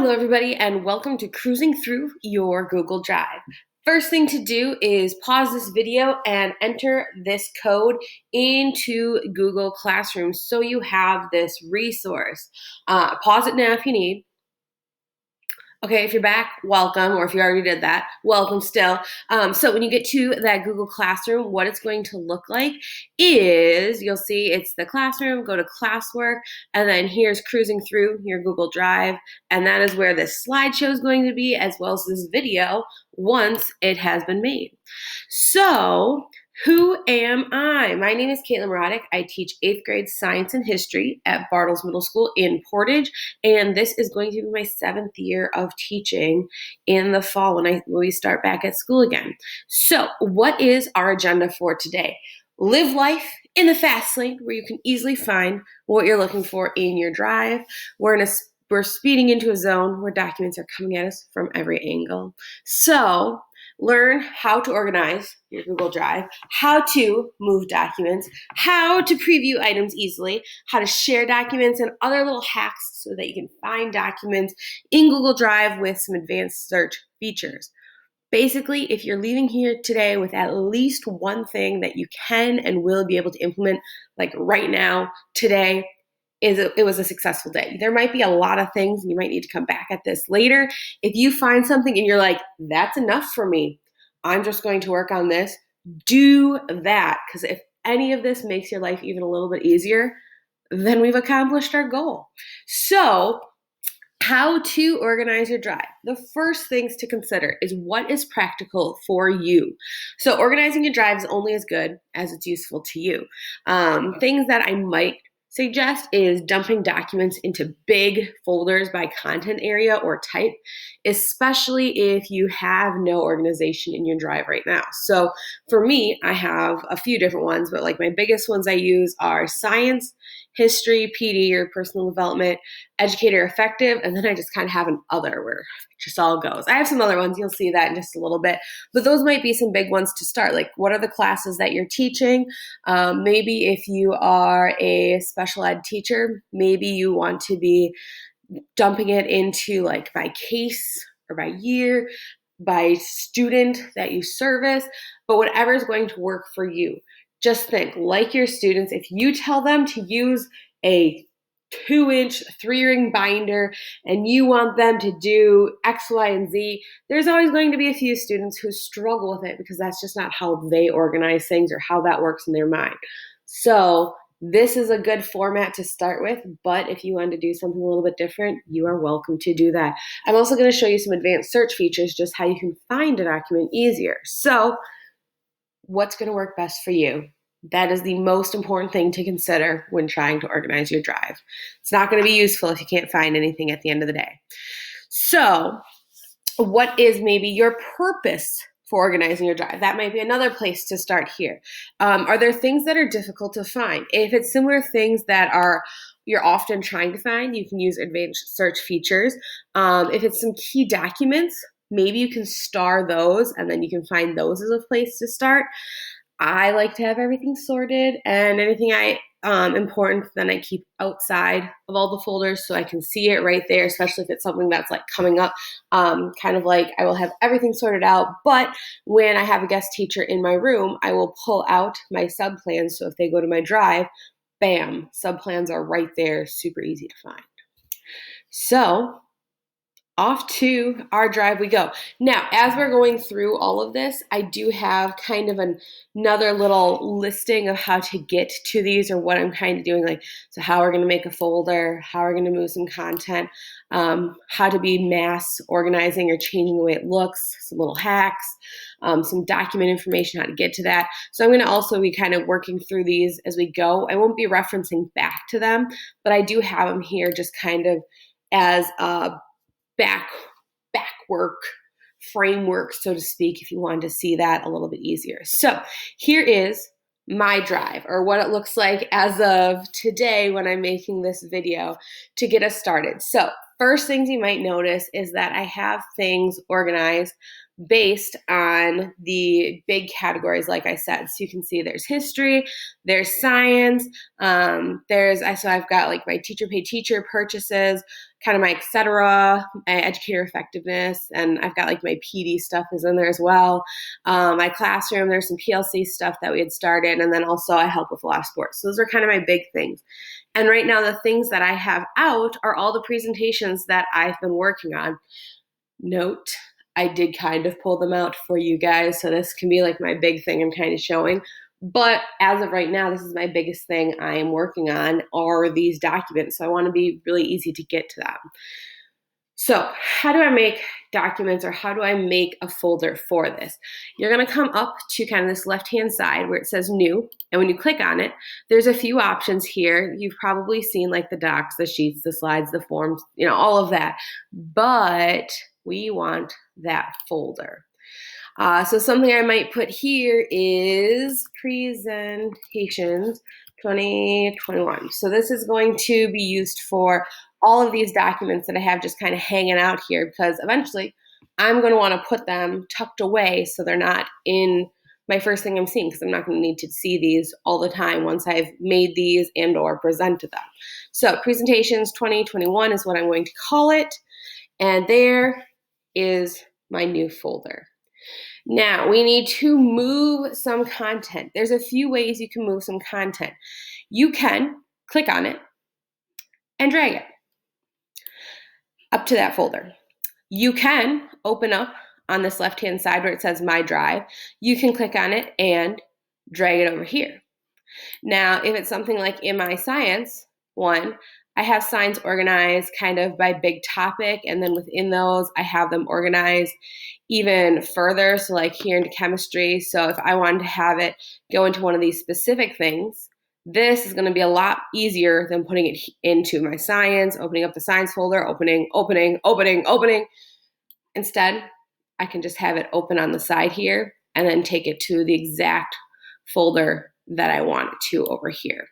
Hello, everybody, and welcome to Cruising Through Your Google Drive. First thing to do is pause this video and enter this code into Google Classroom so you have this resource. Pause it now if you need. Okay, if you're back, welcome, or if you already did that, welcome still. So when you get to that Google Classroom, what it's going to look like is, you'll see it's the classroom, go to classwork, and then here's cruising through your Google Drive, and that is where this slideshow is going to be, as well as this video, once it has been made. So, who am I? My name is Caitlin Roddick. I teach 8th grade science and history at Bartles Middle School in Portage, and this is going to be my 7th year of teaching in the fall when we start back at school again. So, what is our agenda for today? Live life in the fast lane where you can easily find what you're looking for in your drive. We're speeding into a zone where documents are coming at us from every angle. So, learn how to organize your Google Drive, how to move documents, how to preview items easily, how to share documents, and other little hacks so that you can find documents in Google Drive with some advanced search features. Basically, if you're leaving here today with at least one thing that you can and will be able to implement, like right now, today, it was a successful day. There might be a lot of things and you might need to come back at this later. If you find something and you're like, that's enough for me, I'm just going to work on this, do that. Because if any of this makes your life even a little bit easier, then we've accomplished our goal. So, how to organize your drive. The first things to consider is what is practical for you. So organizing your drive is only as good as it's useful to you. Things that I might suggest is dumping documents into big folders by content area or type, especially if you have no organization in your drive right now. So for me, I have a few different ones, but like my biggest ones I use are science, history, PD or personal development, educator effective, and then I just kind of have an other where it just all goes. I have some other ones, you'll see that in just a little bit, but those might be some big ones to start. Like, what are the classes that you're teaching? Maybe if you are a special ed teacher, maybe you want to be dumping it into like by case or by year, by student that you service, but whatever is going to work for you. Just think, like your students, if you tell them to use a 2-inch 3-ring binder and you want them to do X, Y, and Z, there's always going to be a few students who struggle with it because that's just not how they organize things or how that works in their mind. So this is a good format to start with, but if you want to do something a little bit different, you are welcome to do that. I'm also going to show you some advanced search features, just how you can find a document easier. So what's going to work best for you? That is the most important thing to consider when trying to organize your drive. It's not going to be useful if you can't find anything at the end of the day. So, what is maybe your purpose for organizing your drive? That might be another place to start here. Are there things that are difficult to find? If it's similar things that you're often trying to find, you can use advanced search features. If it's some key documents, maybe you can star those and then you can find those as a place to start. I like to have everything sorted and anything important then I keep outside of all the folders so I can see it right there, especially if it's something that's like coming up. Kind of like I will have everything sorted out, but when I have a guest teacher in my room, I will pull out my subplans. So if they go to my drive, bam, subplans are right there, super easy to find. So off to our drive we go. Now, as we're going through all of this, I do have kind of another little listing of how to get to these or what I'm kind of doing. Like, so how we're going to make a folder, how we're going to move some content, how to be mass organizing or changing the way it looks, some little hacks, some document information, how to get to that. So I'm going to also be kind of working through these as we go. I won't be referencing back to them, but I do have them here just kind of as a back work framework, so to speak, if you wanted to see that a little bit easier. So here is my drive, or what it looks like as of today when I'm making this video to get us started. So first things you might notice is that I have things organized based on the big categories, like I said. So you can see there's history, there's science, so I've got like my teacher pay teacher purchases, kind of my etc., my educator effectiveness, and I've got like my PD stuff is in there as well. My classroom, there's some PLC stuff that we had started, and then also I help with a lot of sports. So those are kind of my big things. And right now the things that I have out are all the presentations that I've been working on. Note, I did kind of pull them out for you guys, so this can be like my big thing I'm kind of showing. But as of right now, this is my biggest thing I am working on are these documents. So I want to be really easy to get to them. So how do I make documents, or how do I make a folder for this? You're going to come up to kind of this left-hand side where it says new. And when you click on it, there's a few options here. You've probably seen like the docs, the sheets, the slides, the forms, all of that. But we want that folder. So something I might put here is presentations 2021. So this is going to be used for all of these documents that I have just kind of hanging out here, because eventually I'm going to want to put them tucked away so they're not in my first thing I'm seeing, because I'm not going to need to see these all the time once I've made these and or presented them. So presentations 2021 is what I'm going to call it. And there is my new folder. Now we need to move some content. There's a few ways you can move some content. You can click on it and drag it up to that folder. You can open up on this left-hand side where it says My Drive. You can click on it and drag it over here. Now, if it's something like in my science one, I have signs organized kind of by big topic, and then within those, I have them organized even further. So like here into chemistry. So if I wanted to have it go into one of these specific things, this is going to be a lot easier than putting it into my science, opening up the science folder, opening. Instead, I can just have it open on the side here and then take it to the exact folder that I want it to over here.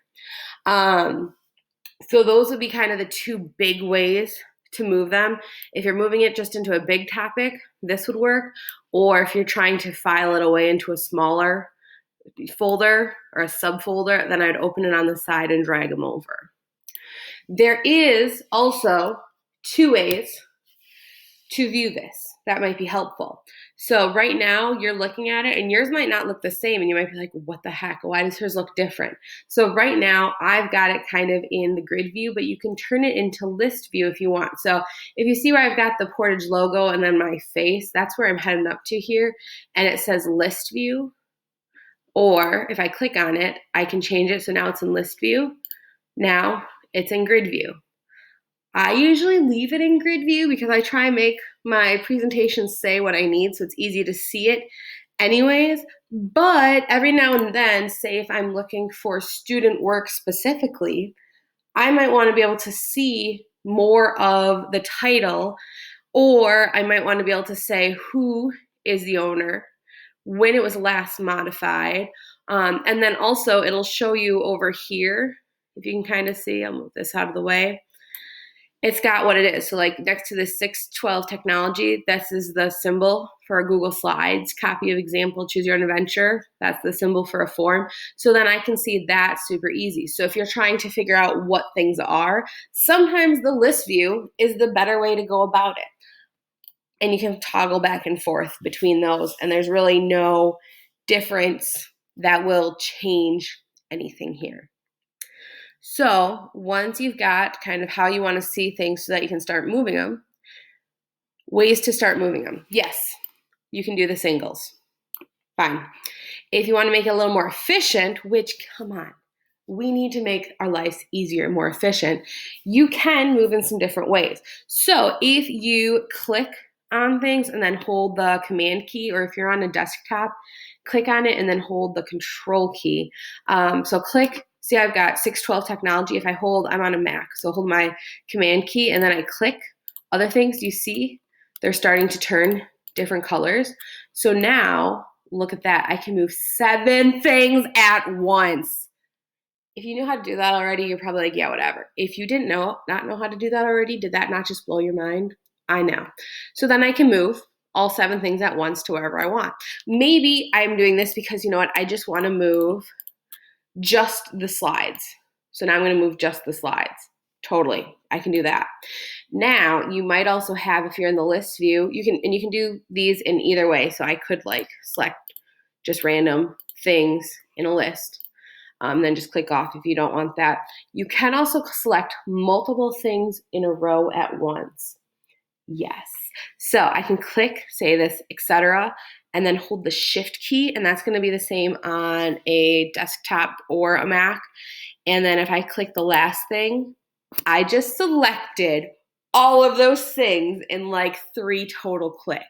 So those would be kind of the two big ways to move them. If you're moving it just into a big topic, this would work. Or if you're trying to file it away into a smaller folder or a subfolder, then I'd open it on the side and drag them over. There is also two ways to view this that might be helpful. So right now you're looking at it and yours might not look the same, and you might be like, what the heck? Why does hers look different? So right now I've got it kind of in the grid view, but you can turn it into list view if you want. So if you see where I've got the Portage logo and then my face, that's where I'm heading up to here, and it says list view. Or if I click on it, I can change it so now it's in list view. Now it's in grid view. I usually leave it in grid view because I try and make my presentations say what I need so it's easy to see it anyways. But every now and then, say if I'm looking for student work specifically, I might want to be able to see more of the title, or I might want to be able to say who is the owner, when it was last modified, and then also it'll show you over here, if you can kind of see, I'll move this out of the way. It's got what it is. So like next to the 612 technology, this is the symbol for a Google Slides, copy of example, choose your own adventure. That's the symbol for a form. So then I can see that super easy. So if you're trying to figure out what things are, sometimes the list view is the better way to go about it. And you can toggle back and forth between those, and there's really no difference that will change anything here. So once you've got kind of how you want to see things so that you can start moving them, ways to start moving them. Yes, you can do the singles. Fine. If you want to make it a little more efficient, which, come on, we need to make our lives easier and more efficient, you can move in some different ways. So if you click on things and then hold the command key, or if you're on a desktop, click on it and then hold the control key. So click, see I've got 612 technology. If I hold, I'm on a Mac, so hold my command key and then I click other things. You see they're starting to turn different colors. So now look at that. I can move 7 things at once. If you know how to do that already, you're probably like, yeah, whatever. If you didn't not know how to do that already, did that not just blow your mind? I know. So then I can move all 7 things at once to wherever I want. Maybe I'm doing this because, you know what, I just want to move just the slides. So now I'm going to move just the slides. Totally, I can do that. Now, you might also have, if you're in the list view, you can do these in either way. So I could like select just random things in a list, then just click off if you don't want that. You can also select multiple things in a row at once. Yes. So I can click, say this, etc., and then hold the shift key, and that's going to be the same on a desktop or a Mac. And then if I click the last thing, I just selected all of those things in like 3 total clicks.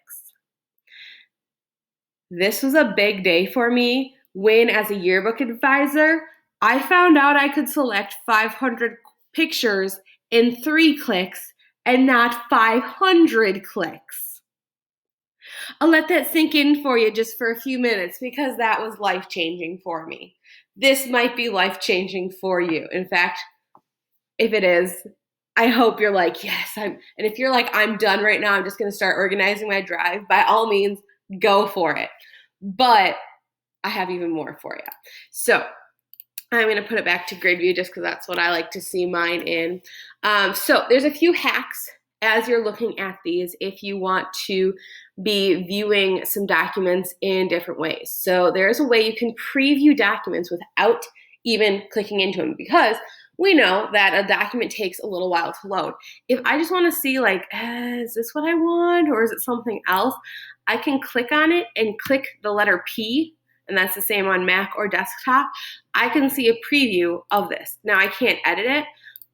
This was a big day for me when, as a yearbook advisor, I found out I could select 500 pictures in 3 clicks and not 500 clicks. I'll let that sink in for you just for a few minutes because that was life-changing for me. This might be life-changing for you. In fact, if it is, I hope you're like, yes, and if you're like, I'm done right now, I'm just going to start organizing my drive, by all means, go for it. But I have even more for you. So I'm going to put it back to grid view just because that's what I like to see mine in. So there's a few hacks as you're looking at these if you want to be viewing some documents in different ways. So there's a way you can preview documents without even clicking into them, because we know that a document takes a little while to load. If I just want to see like, is this what I want or is it something else? I can click on it and click the letter P, and that's the same on Mac or desktop. I can see a preview of this. Now I can't edit it,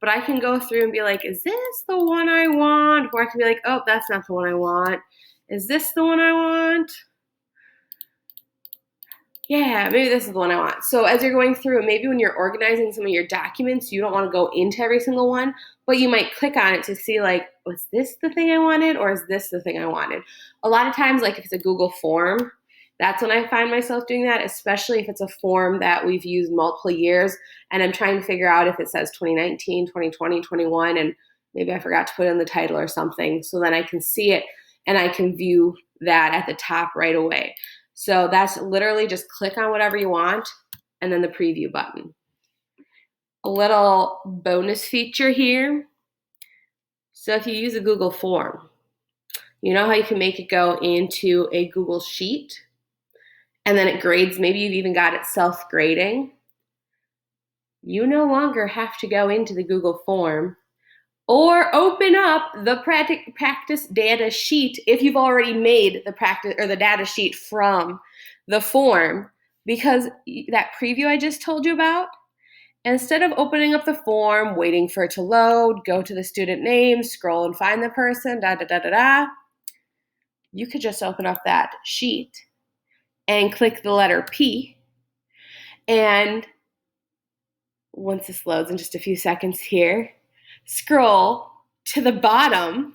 but I can go through and be like, is this the one I want? Or I can be like, oh, that's not the one I want. Is this the one I want? Yeah, maybe this is the one I want. So as you're going through, maybe when you're organizing some of your documents, you don't want to go into every single one, but you might click on it to see like, was this the thing I wanted or is this the thing I wanted? A lot of times, like if it's a Google form, that's when I find myself doing that, especially if it's a form that we've used multiple years and I'm trying to figure out if it says 2019, 2020, 21, and maybe I forgot to put in the title or something. So then I can see it and I can view that at the top right away. So that's literally just click on whatever you want and then the preview button. A little bonus feature here. So if you use a Google form, you know how you can make it go into a Google Sheet and then it grades, maybe you've even got it self-grading. You no longer have to go into the Google form or open up the practice data sheet if you've already made the practice or the data sheet from the form, because that preview I just told you about, instead of opening up the form, waiting for it to load, go to the student name, scroll and find the person, you could just open up that sheet and click the letter P. And once this loads in just a few seconds here, scroll to the bottom.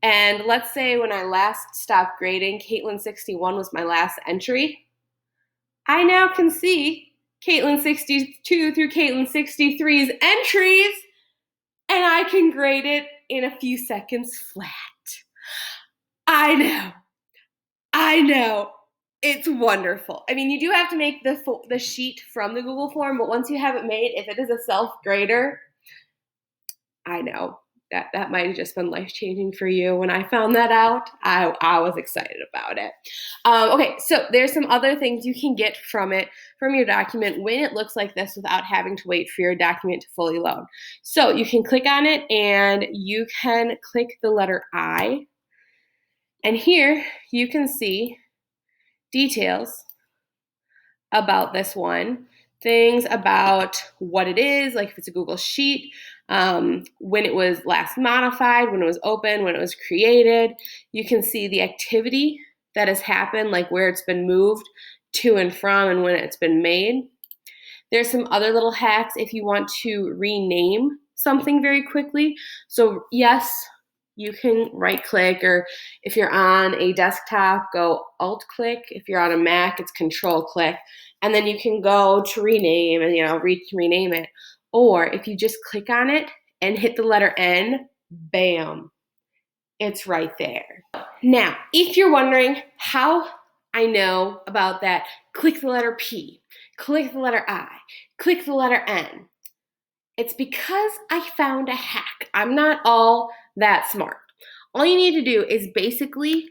And let's say when I last stopped grading, Caitlin 61 was my last entry. I now can see Caitlin 62 through Caitlin 63's entries, and I can grade it in a few seconds flat. I know. It's wonderful. I mean, you do have to make the sheet from the Google form, but once you have it made, if it is a self-grader, I know that might have just been life-changing for you. When I found that out, I was excited about it. Okay, so there's some other things you can get from your document when it looks like this without having to wait for your document to fully load. So you can click on it and you can click the letter I. And here you can see details about this one, things about what it is, like if it's a Google Sheet, when it was last modified, when it was open, when it was created. You can see the activity that has happened, like where it's been moved to and from and when it's been made. There's some other little hacks if you want to rename something very quickly. So yes, you can right click, or if you're on a desktop, go alt click. If you're on a Mac, it's control click. And then you can go to rename and rename it. Or if you just click on it and hit the letter N, bam, it's right there. Now, if you're wondering how I know about that, click the letter P, click the letter I, click the letter N. It's because I found a hack. I'm not all that smart. All you need to do is basically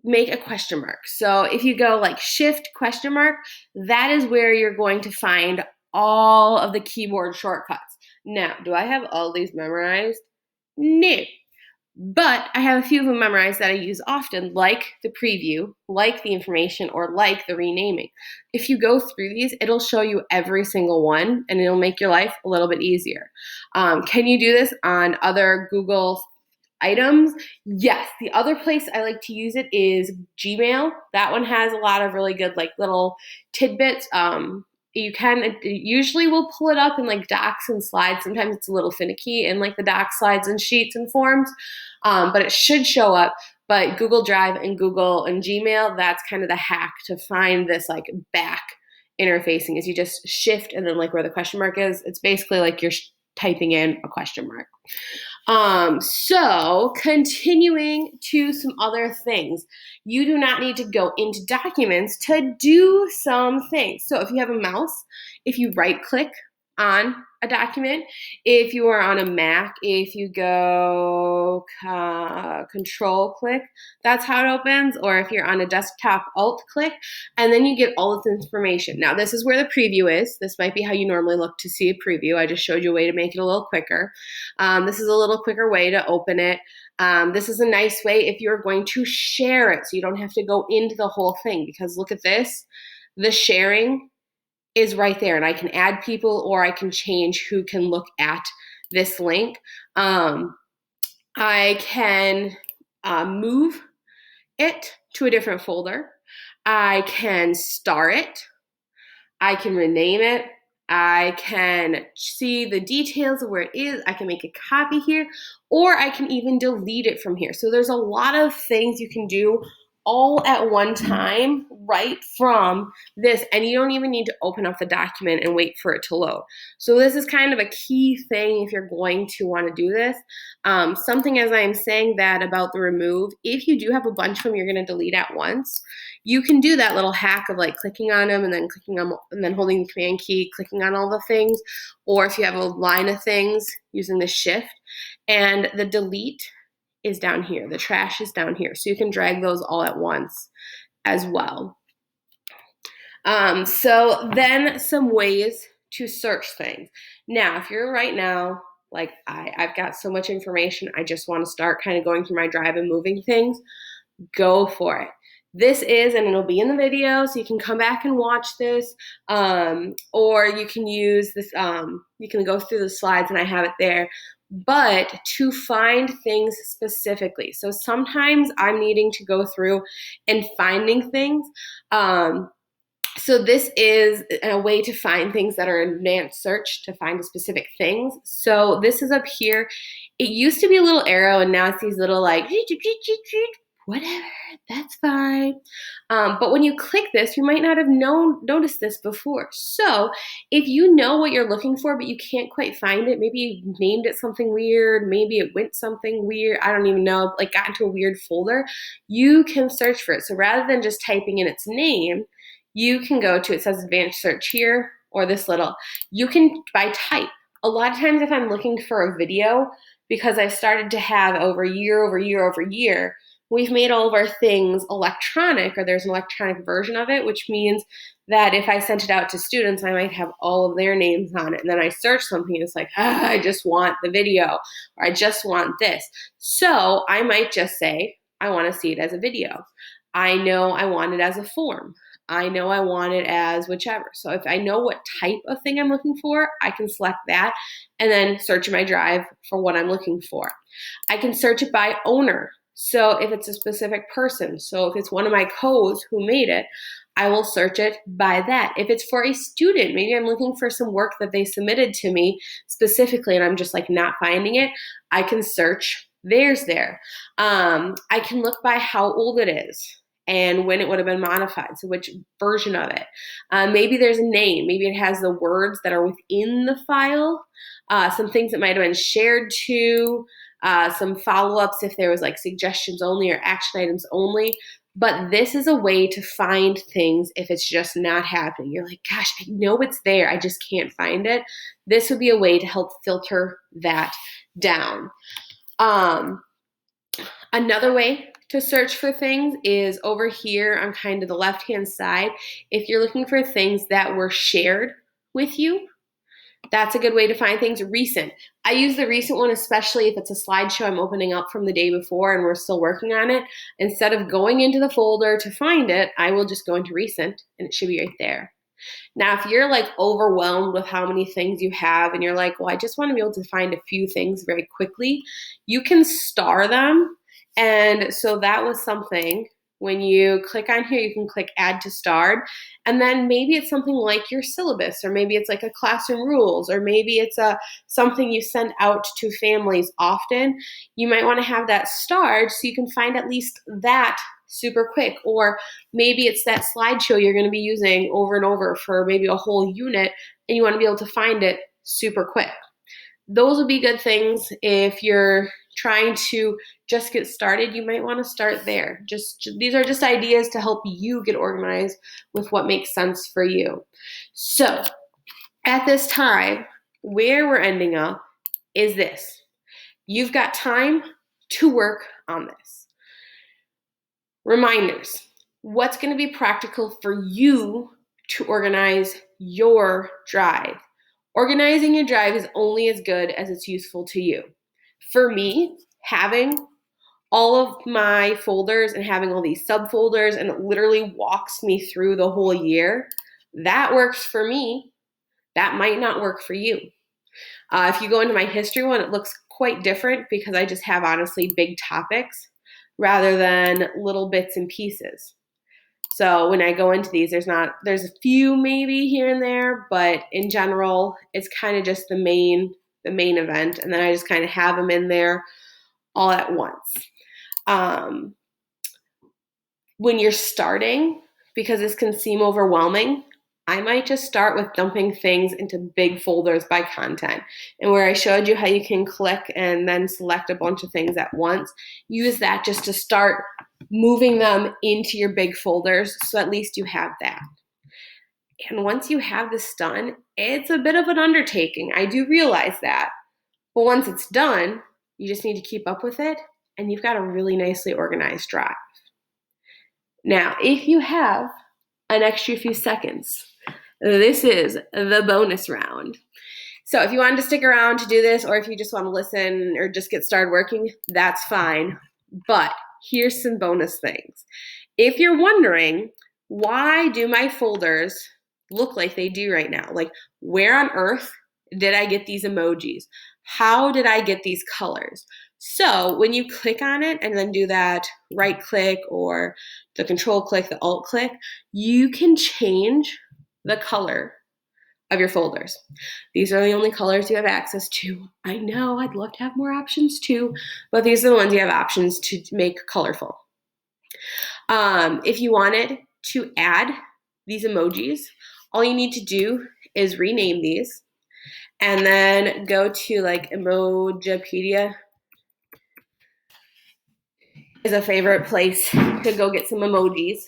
make a question mark. So if you go like shift question mark, that is where you're going to find all of the keyboard shortcuts. Now, do I have all these memorized? No. But I have a few of them memorized that I use often, like the preview, like the information, or like the renaming. If you go through these, it'll show you every single one and it'll make your life a little bit easier. Can you do this on other Google items? Yes. The other place I like to use it is Gmail. That one has a lot of really good like little tidbits. You can it usually will pull it up in like docs and slides. Sometimes it's a little finicky in like the docs, slides, and sheets and forms, but it should show up. But Google Drive and Google and Gmail, that's kind of the hack to find this like back interfacing is you just shift and then like where the question mark is, it's basically like you're typing in a question mark. So continuing to some other things, you do not need to go into documents to do some things. So if you have a mouse, if you right click on a document, if you are on a Mac, if you go control click, that's how it opens. Or if you're on a desktop, alt click, and then you get all of the information. Now this is where the preview is. This might be how you normally look to see a preview. I just showed you a way to make it a little quicker. This is a little quicker way to open it. This is a nice way if you're going to share it, so you don't have to go into the whole thing, because look at this. The sharing is right there, and I can add people or I can change who can look at this link. I can move it to a different folder. I can star it. I can rename it. I can see the details of where it is. I can make a copy here, or I can even delete it from here. So there's a lot of things you can do all at one time right from this, and you don't even need to open up the document and wait for it to load. So this is kind of a key thing if you're going to want to do this. Something as I'm saying that about the remove, if you do have a bunch of them you're going to delete at once, you can do that little hack of like clicking on them and then clicking on and then holding the command key, clicking on all the things, or if you have a line of things using the shift, and the delete is down here. The trash is down here. So you can drag those all at once as well. So then some ways to search things. Now, if you're right now, like I've got so much information, I just want to start kind of going through my drive and moving things, go for it. This is, and it'll be in the video, so you can come back and watch this, or you can use this, you can go through the slides and I have it there, but to find things specifically. So sometimes I'm needing to go through and finding things. So this is a way to find things that are advanced search to find specific things. So this is up here. It used to be a little arrow and now it's these little like, whatever, that's fine. But when you click this, you might not have noticed this before. So if you know what you're looking for, but you can't quite find it, maybe you named it something weird, maybe it went something weird, I don't even know, like got into a weird folder, you can search for it. So rather than just typing in its name, you can go to, it says advanced search here, or this little, you can by type. A lot of times if I'm looking for a video, because I started to have over year, we've made all of our things electronic, or there's an electronic version of it, which means that if I sent it out to students, I might have all of their names on it. And then I search something and it's like, I just want the video, or I just want this. So I might just say, I want to see it as a video. I know I want it as a form. I know I want it as whichever. So if I know what type of thing I'm looking for, I can select that and then search in my drive for what I'm looking for. I can search it by owner. So if it's a specific person, so if it's one of my co's who made it, I will search it by that. If it's for a student, maybe I'm looking for some work that they submitted to me specifically and I'm just like not finding it, I can search theirs there. I can look by how old it is and when it would have been modified, so which version of it. Maybe there's a name, maybe it has the words that are within the file, some things that might have been shared to, some follow-ups if there was like suggestions only or action items only. But this is a way to find things if it's just not happening. You're like, gosh, I know it's there, I just can't find it. This would be a way to help filter that down. Another way to search for things is over here on kind of the left-hand side. If you're looking for things that were shared with you, that's a good way to find things recent. I use the recent one, especially if it's a slideshow I'm opening up from the day before and we're still working on it. Instead of going into the folder to find it, I will just go into recent and it should be right there. Now, if you're like overwhelmed with how many things you have and you're like, well, I just want to be able to find a few things very quickly, you can star them. And so that was something. When you click on here, you can click add to starred, and then maybe it's something like your syllabus, or maybe it's like a classroom rules, or maybe it's something you send out to families often. You might want to have that starred so you can find at least that super quick, or maybe it's that slideshow you're going to be using over and over for maybe a whole unit, and you want to be able to find it super quick. Those would be good things if you're trying to just get started. You might want to start there. These are just ideas to help you get organized with what makes sense for you. So at this time, where we're ending up is this. You've got time to work on this. Reminders. What's going to be practical for you to organize your drive? Organizing your drive is only as good as it's useful to you. For me, having all of my folders and having all these subfolders, and it literally walks me through the whole year, that works for me. That might not work for you. If you go into my history one, it looks quite different because I just have honestly big topics rather than little bits and pieces. So when I go into these, there's a few maybe here and there, but in general, it's kind of just the main event. And then I just kind of have them in there all at once. When you're starting, because this can seem overwhelming, I might just start with dumping things into big folders by content. And where I showed you how you can click and then select a bunch of things at once, use that just to start moving them into your big folders, so at least you have that. And once you have this done, it's a bit of an undertaking. I do realize that. But once it's done, you just need to keep up with it, and you've got a really nicely organized drive. Now, if you have an extra few seconds, this is the bonus round. So if you wanted to stick around to do this, or if you just want to listen or just get started working, that's fine. But here's some bonus things. If you're wondering, why do my folders look like they do right now? Like, where on earth did I get these emojis? How did I get these colors? So when you click on it and then do that right click or the control click, the alt click, you can change the color of your folders. These are the only colors you have access to. I know, I'd love to have more options too, but these are the ones you have options to make colorful. If you wanted to add these emojis, all you need to do is rename these and then go to like Emojipedia is a favorite place to go get some emojis.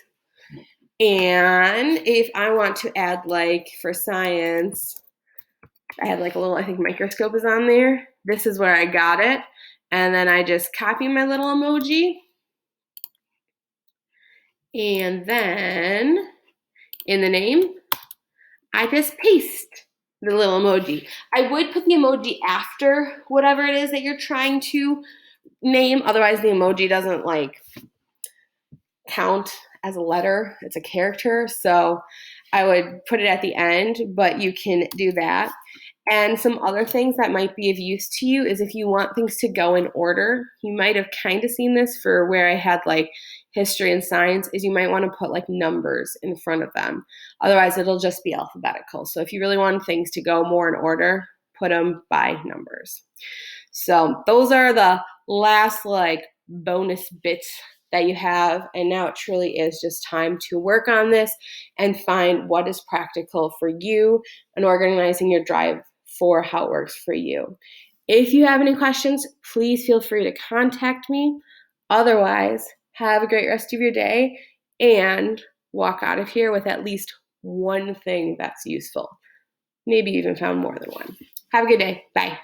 And if I want to add, like for science, I had like a little, I think microscope is on there. This is where I got it. And then I just copy my little emoji. And then in the name, I just paste the little emoji. I would put the emoji after whatever it is that you're trying to name. Otherwise, the emoji doesn't like count as a letter. It's a character. So I would put it at the end, but you can do that. And some other things that might be of use to you is if you want things to go in order, you might have kind of seen this for where I had like history and science, is you might want to put like numbers in front of them. Otherwise, it'll just be alphabetical. So if you really want things to go more in order, put them by numbers. So those are the last like bonus bits that you have. And now it truly is just time to work on this and find what is practical for you and organizing your drive for how it works for you. If you have any questions, please feel free to contact me. Otherwise, Have a great rest of your day and walk out of here with at least one thing that's useful. Maybe even found more than one. Have a good day. Bye.